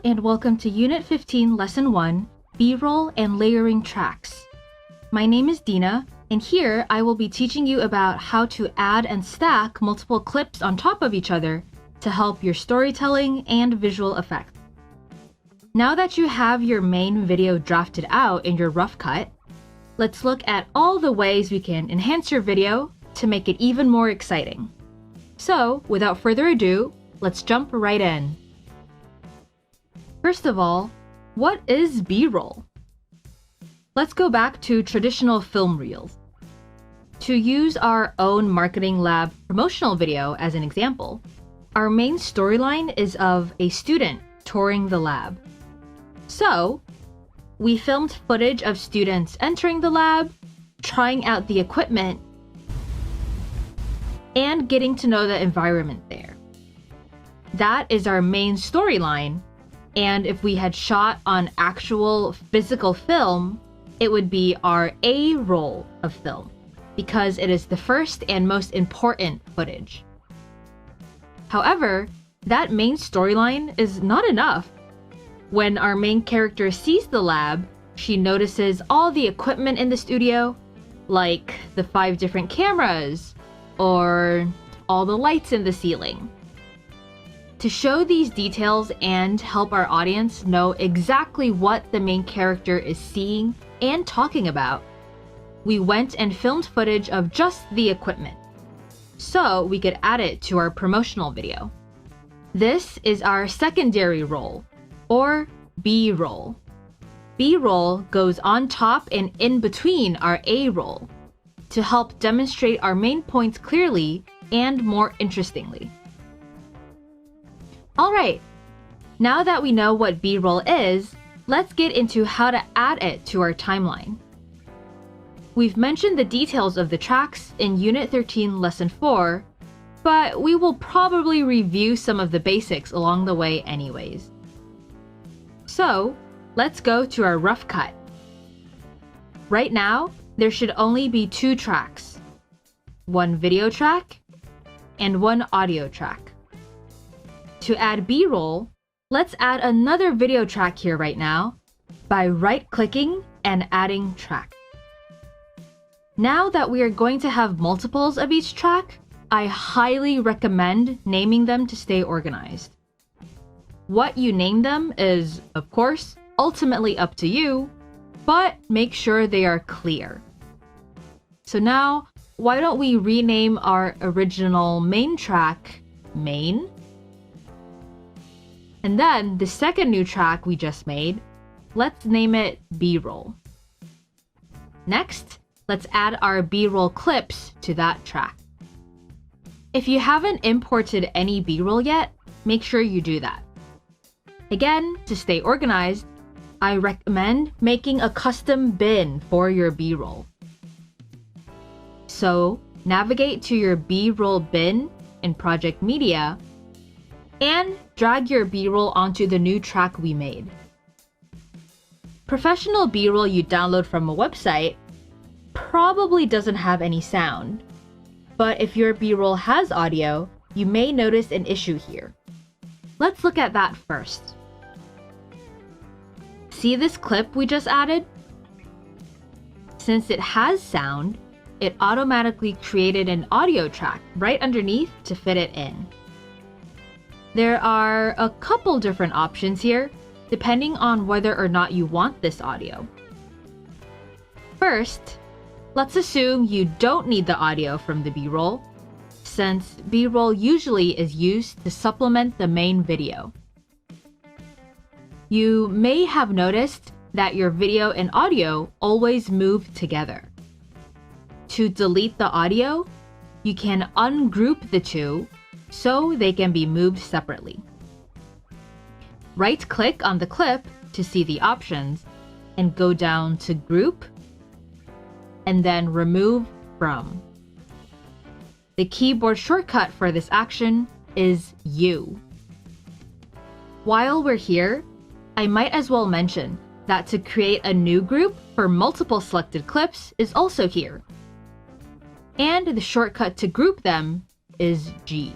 and welcome to Unit 15, Lesson 1, B-roll and layering tracks. My name is Dina, and here I will be teaching you about how to add and stack multiple clips on top of each other to help your storytelling and visual effects. Now that you have your main video drafted out in your rough cut, let's look at all the ways we can enhance your video to make it even more exciting. So, without further ado, let's jump right in. First of all, what is B-roll? Let's go back to traditional film reels. To use our own marketing lab promotional video as an example, our main storyline is of a student touring the lab. So, we filmed footage of students entering the lab, trying out the equipment, and getting to know the environment there. That is our main storyline, and if we had shot on actual physical film, it would be our A roll of film, because it is the first and most important footage. However, that main storyline is not enough. When our main character sees the lab, she notices all the equipment in the studio, like the 5 different cameras, or all the lights in the ceiling. To show these details and help our audience know exactly what the main character is seeing and talking about, we went and filmed footage of just the equipment, so we could add it to our promotional video. This is our secondary roll, or B-roll. B-roll goes on top and in between our A roll to help demonstrate our main points clearly and more interestingly. Alright, now that we know what B-roll is, let's get into how to add it to our timeline. We've mentioned the details of the tracks in Unit 13, Lesson 4, but we will probably review some of the basics along the way anyways. So, let's go to our rough cut. Right now, there should only be 2 tracks, one video track and one audio track. To add B-roll, let's add another video track here right now by right-clicking and adding track. Now that we are going to have multiples of each track, I highly recommend naming them to stay organized. What you name them is, of course, ultimately up to you, but make sure they are clear. So now, why don't we rename our original main track Main? And then the second new track we just made, let's name it B-roll. Next, let's add our B-roll clips to that track. If you haven't imported any B-roll yet, make sure you do that. Again, to stay organized, I recommend making a custom bin for your B-roll. So, navigate to your B-roll bin in Project Media and drag your B-roll onto the new track we made. Professional B-roll you download from a website probably doesn't have any sound, but if your B-roll has audio, you may notice an issue here. Let's look at that first. See this clip we just added? Since it has sound, it automatically created an audio track right underneath to fit it in. There are a couple different options here, depending on whether or not you want this audio. First, let's assume you don't need the audio from the B-roll, since B-roll usually is used to supplement the main video. You may have noticed that your video and audio always move together. To delete the audio, you can ungroup the two so they can be moved separately. Right-click on the clip to see the options and go down to Group and then Remove From. The keyboard shortcut for this action is U. While we're here, I might as well mention that to create a new group for multiple selected clips is also here. And the shortcut to group them is G.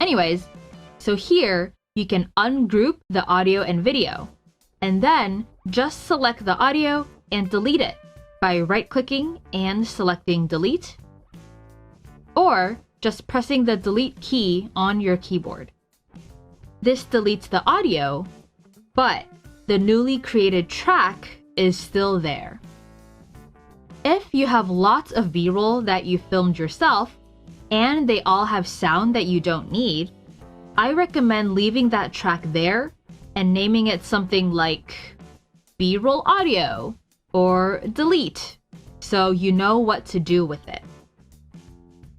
Anyways, so here you can ungroup the audio and video, and then just select the audio and delete it by right-clicking and selecting Delete, or just pressing the Delete key on your keyboard. This deletes the audio, but the newly created track is still there. If you have lots of B-roll that you filmed yourself, and they all have sound that you don't need, I recommend leaving that track there and naming it something like B-roll audio or delete, so you know what to do with it.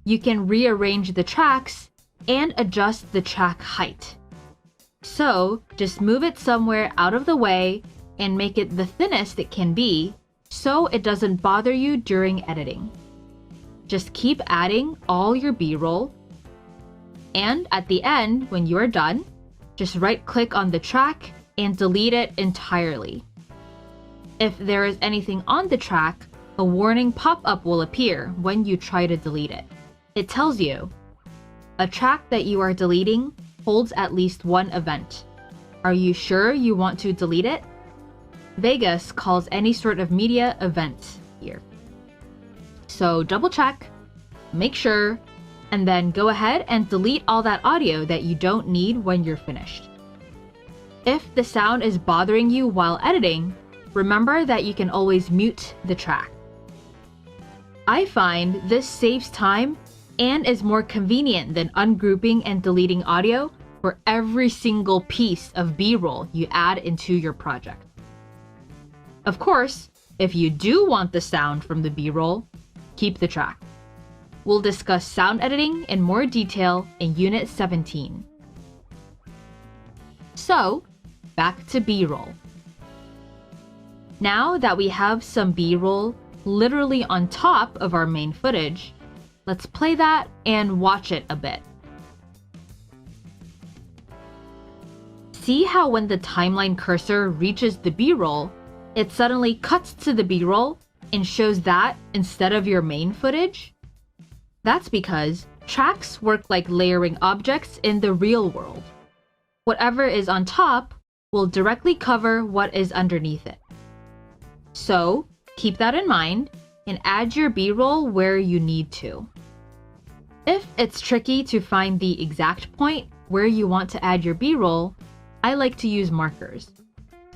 You can rearrange the tracks and adjust the track height. So just move it somewhere out of the way and make it the thinnest it can be so it doesn't bother you during editing. Just keep adding all your B-roll, and at the end, when you're done, just right-click on the track and delete it entirely. If there is anything on the track, a warning pop-up will appear when you try to delete it. It tells you, a track that you are deleting holds at least one event. Are you sure you want to delete it? Vegas calls any sort of media event here. So double check, make sure, and then go ahead and delete all that audio that you don't need when you're finished. If the sound is bothering you while editing, remember that you can always mute the track. I find this saves time and is more convenient than ungrouping and deleting audio for every single piece of B-roll you add into your project. Of course, if you do want the sound from the B-roll, keep the track. We'll discuss sound editing in more detail in Unit 17. So, back to B-roll. Now that we have some B-roll literally on top of our main footage, let's play that and watch it a bit. See how when the timeline cursor reaches the B-roll, it suddenly cuts to the B-roll and shows that instead of your main footage? That's because tracks work like layering objects in the real world. Whatever is on top will directly cover what is underneath it. So, keep that in mind and add your B-roll where you need to. If it's tricky to find the exact point where you want to add your B-roll, I like to use markers.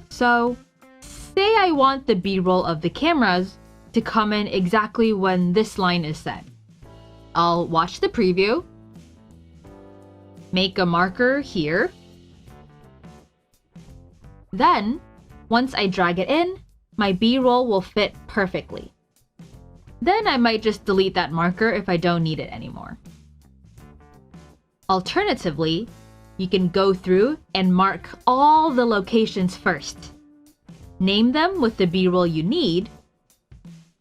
So, say I want the B-roll of the cameras to come in exactly when this line is set. I'll watch the preview, make a marker here. Then, once I drag it in, my B-roll will fit perfectly. Then I might just delete that marker if I don't need it anymore. Alternatively, you can go through and mark all the locations first. Name them with the B-roll you need,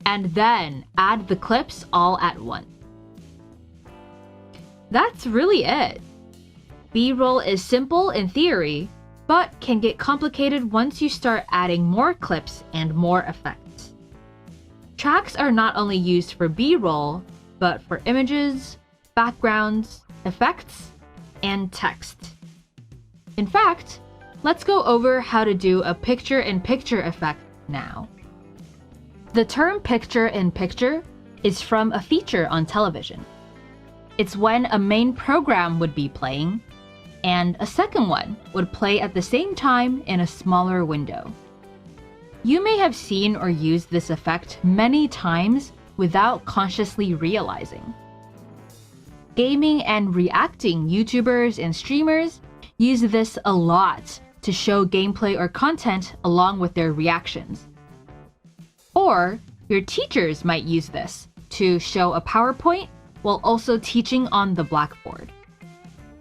and then add the clips all at once. That's really it. B-roll is simple in theory, but can get complicated once you start adding more clips and more effects. Tracks are not only used for B-roll, but for images, backgrounds, effects, and text. In fact, let's go over how to do a picture-in-picture effect now. The term picture-in-picture is from a feature on television. It's when a main program would be playing, and a second one would play at the same time in a smaller window. You may have seen or used this effect many times without consciously realizing. Gaming and reacting YouTubers and streamers use this a lot to show gameplay or content along with their reactions. Or your teachers might use this to show a PowerPoint while also teaching on the blackboard.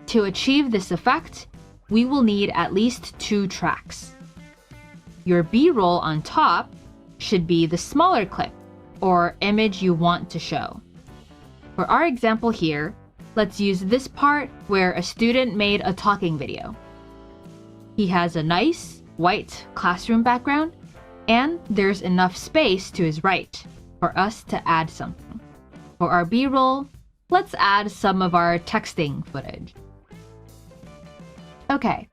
To achieve this effect, we will need at least 2 tracks. Your B-roll on top should be the smaller clip or image you want to show. For our example here, let's use this part where a student made a talking video. He has a nice, white classroom background, and there's enough space to his right for us to add something. For our B-roll, let's add some of our texting footage. Okay,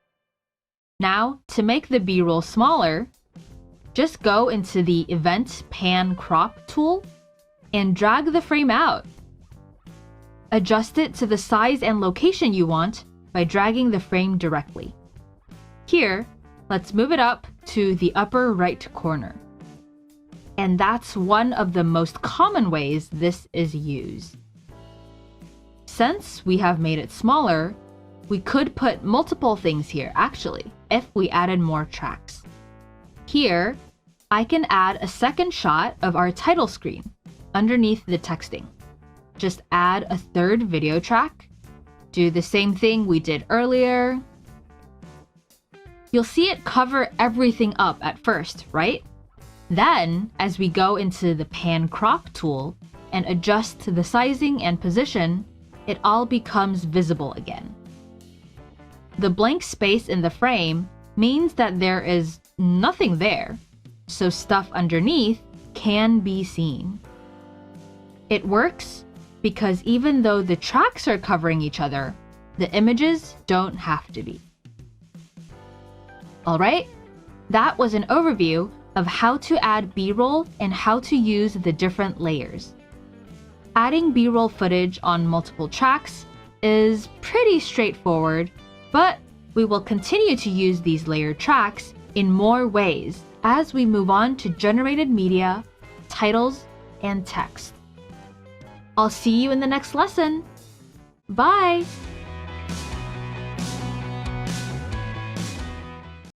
Now, to make the B-roll smaller, just go into the Event Pan Crop tool and drag the frame out. Adjust it to the size and location you want by dragging the frame directly. Here, let's move it up to the upper right corner. And that's one of the most common ways this is used. Since we have made it smaller, we could put multiple things here actually, if we added more tracks. Here, I can add a second shot of our title screen underneath the texting. Just add a third video track. Do the same thing we did earlier. You'll see it cover everything up at first, right? Then, as we go into the Pan Crop tool and adjust to the sizing and position, it all becomes visible again. The blank space in the frame means that there is nothing there, so stuff underneath can be seen. It works because even though the tracks are covering each other, the images don't have to be. Alright, that was an overview of how to add B-roll and how to use the different layers. Adding B-roll footage on multiple tracks is pretty straightforward, but we will continue to use these layered tracks in more ways as we move on to generated media, titles, and text. I'll see you in the next lesson. Bye!